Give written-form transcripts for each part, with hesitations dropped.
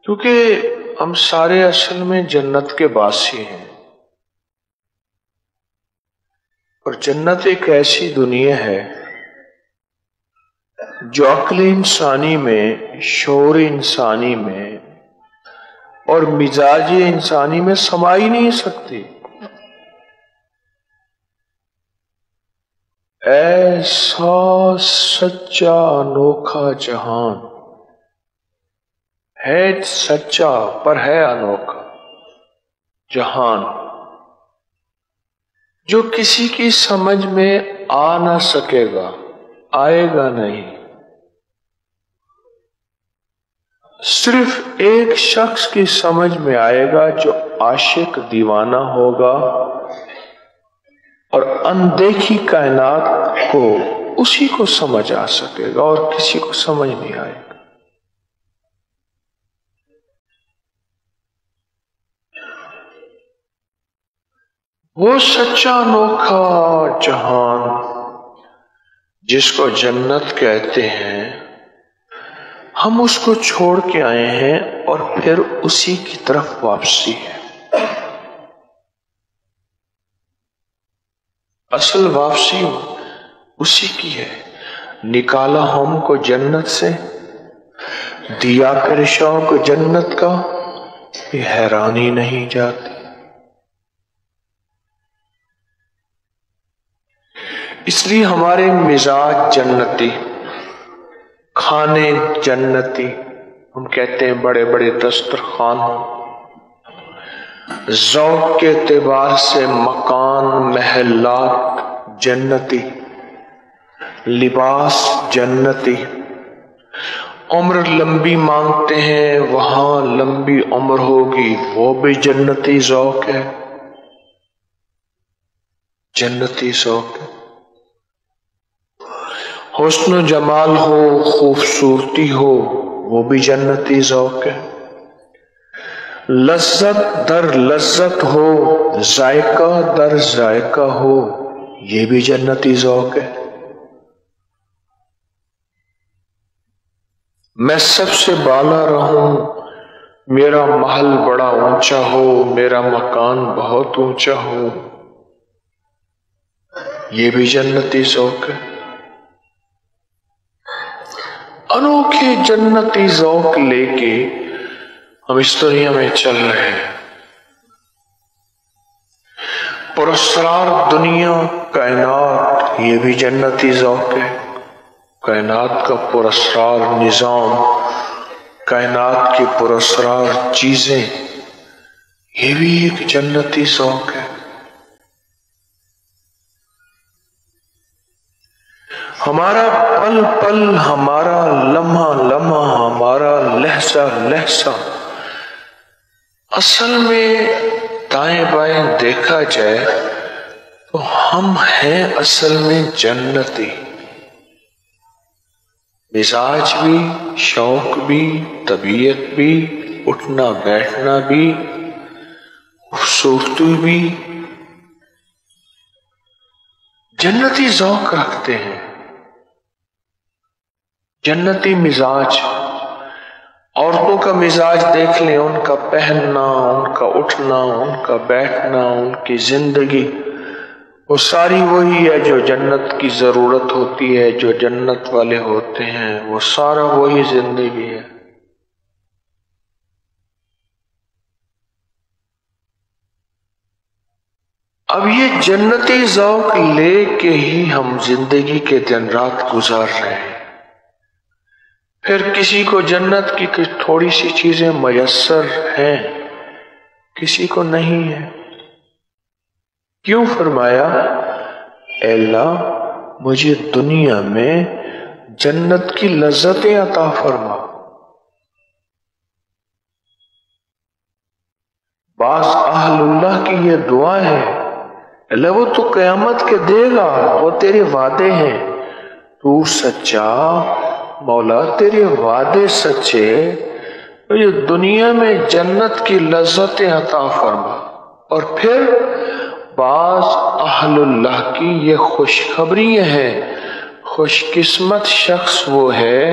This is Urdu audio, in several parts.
کیونکہ ہم سارے اصل میں جنت کے باسی ہیں، اور جنت ایک ایسی دنیا ہے جو عقل انسانی میں، شعور انسانی میں اور مزاج انسانی میں سما ہی نہیں سکتی۔ ایسا سچا انوکھا جہان ہے، سچا پر ہے انوکھا جہان، جو کسی کی سمجھ میں آ نہ سکے گا، آئے گا نہیں۔ صرف ایک شخص کی سمجھ میں آئے گا جو عاشق دیوانہ ہوگا، اور اندیکھی کائنات کو اسی کو سمجھ آ سکے گا اور کسی کو سمجھ نہیں آئے گا۔ وہ سچا انوکھا جہان جس کو جنت کہتے ہیں، ہم اس کو چھوڑ کے آئے ہیں اور پھر اسی کی طرف واپسی ہے۔ اصل واپسی اسی کی ہے۔ نکالا ہم کو جنت سے، دیا کرشاں کو جنت کا، یہ حیرانی نہیں جاتی۔ اس لیے ہمارے مزاج جنتی، کھانے جنتی، ہم کہتے ہیں بڑے بڑے دسترخوان ہوں، ذوق کے اعتبار سے مکان محلات جنتی، لباس جنتی، عمر لمبی مانگتے ہیں وہاں لمبی عمر ہوگی، وہ بھی جنتی ذوق ہے، جنتی ذوق ہے۔ حسن و جمال ہو، خوبصورتی ہو، وہ بھی جنتی ذوق ہے۔ لذت در لذت ہو، ذائقہ در ذائقہ ہو، یہ بھی جنتی ذوق ہے۔ میں سب سے بالا رہوں، میرا محل بڑا اونچا ہو، میرا مکان بہت اونچا ہو، یہ بھی جنتی ذوق ہے۔ انوکھے جنتی ذوق لے کے ہم اس دنیا میں چل رہے ہیں۔ پراسرار دنیا کائنات، یہ بھی جنتی ذوق ہے۔ کائنات کا پراسرار نظام، کائنات کی پراسرار چیزیں، یہ بھی ایک جنتی ذوق ہے۔ ہمارا پل پل، ہمارا لمحہ لمحہ، ہمارا لہجہ لہجہ، اصل میں دائیں بائیں دیکھا جائے تو ہم ہیں اصل میں جنتی۔ مزاج بھی، شوق بھی، طبیعت بھی، اٹھنا بیٹھنا بھی، خوبصورتی بھی، جنتی ذوق رکھتے ہیں، جنتی مزاج۔ عورتوں کا مزاج دیکھ لیں، ان کا پہننا، ان کا اٹھنا، ان کا بیٹھنا، ان کی زندگی، وہ ساری وہی ہے جو جنت کی ضرورت ہوتی ہے، جو جنت والے ہوتے ہیں، وہ سارا وہی زندگی ہے۔ اب یہ جنتی ذوق لے کے ہی ہم زندگی کے دن رات گزار رہے ہیں۔ پھر کسی کو جنت کی تھوڑی سی چیزیں میسر ہیں، کسی کو نہیں ہے۔ کیوں فرمایا اے اللہ مجھے دنیا میں جنت کی لذتیں عطا فرما۔ بعض اہل اللہ کی یہ دعا ہے، اللہ وہ تو قیامت کے دے گا، وہ تیرے وعدے ہیں، تو سچا مولا، تیرے وعدے سچے، مجھے دنیا میں جنت کی لذتیں عطا فرما۔ اور پھر بعض اہل اللہ کی یہ خوشخبری ہے، خوش قسمت شخص وہ ہے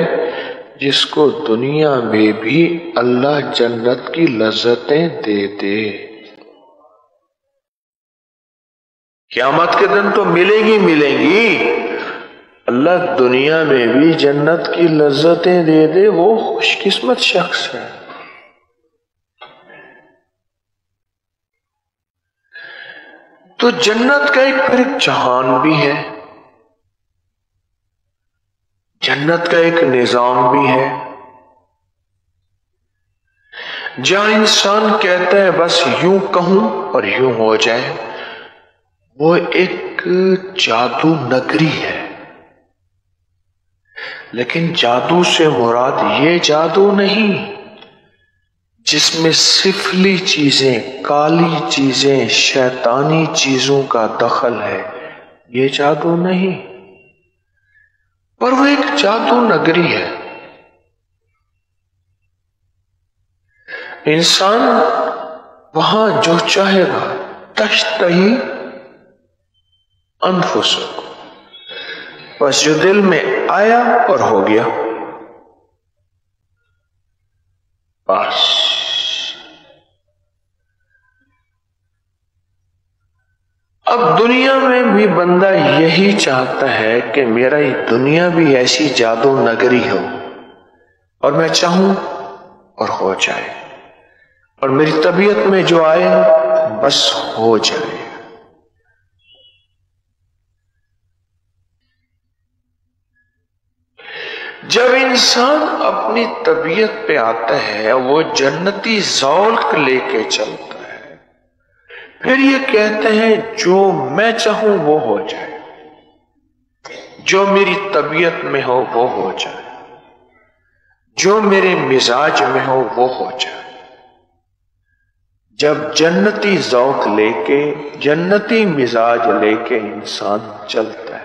جس کو دنیا میں بھی اللہ جنت کی لذتیں دے دے۔ قیامت کے دن تو ملیں گی، اللہ دنیا میں بھی جنت کی لذتیں دے دے، وہ خوش قسمت شخص ہے۔ تو جنت کا پھر ایک جہان بھی ہے، جنت کا ایک نظام بھی ہے، جہاں انسان کہتا ہے بس یوں کہوں اور یوں ہو جائے۔ وہ ایک جادو نگری ہے، لیکن جادو سے مراد یہ جادو نہیں جس میں سفلی چیزیں، کالی چیزیں، شیطانی چیزوں کا دخل ہے، یہ جادو نہیں، پر وہ ایک جادو نگری ہے۔ انسان وہاں جو چاہے گا، تشتہی انفسکم، بس جو دل میں آیا اور ہو گیا، بس۔ اب دنیا میں بھی بندہ یہی چاہتا ہے کہ میرا یہ دنیا بھی ایسی جادو نگری ہو اور میں چاہوں اور ہو جائے، اور میری طبیعت میں جو آئے بس ہو جائے۔ جب انسان اپنی طبیعت پہ آتا ہے وہ جنتی ذوق لے کے چلتا ہے، پھر یہ کہتے ہیں جو میں چاہوں وہ ہو جائے، جو میری طبیعت میں ہو وہ ہو جائے، جو میرے مزاج میں ہو وہ ہو جائے۔ جب جنتی ذوق لے کے، جنتی مزاج لے کے انسان چلتا ہے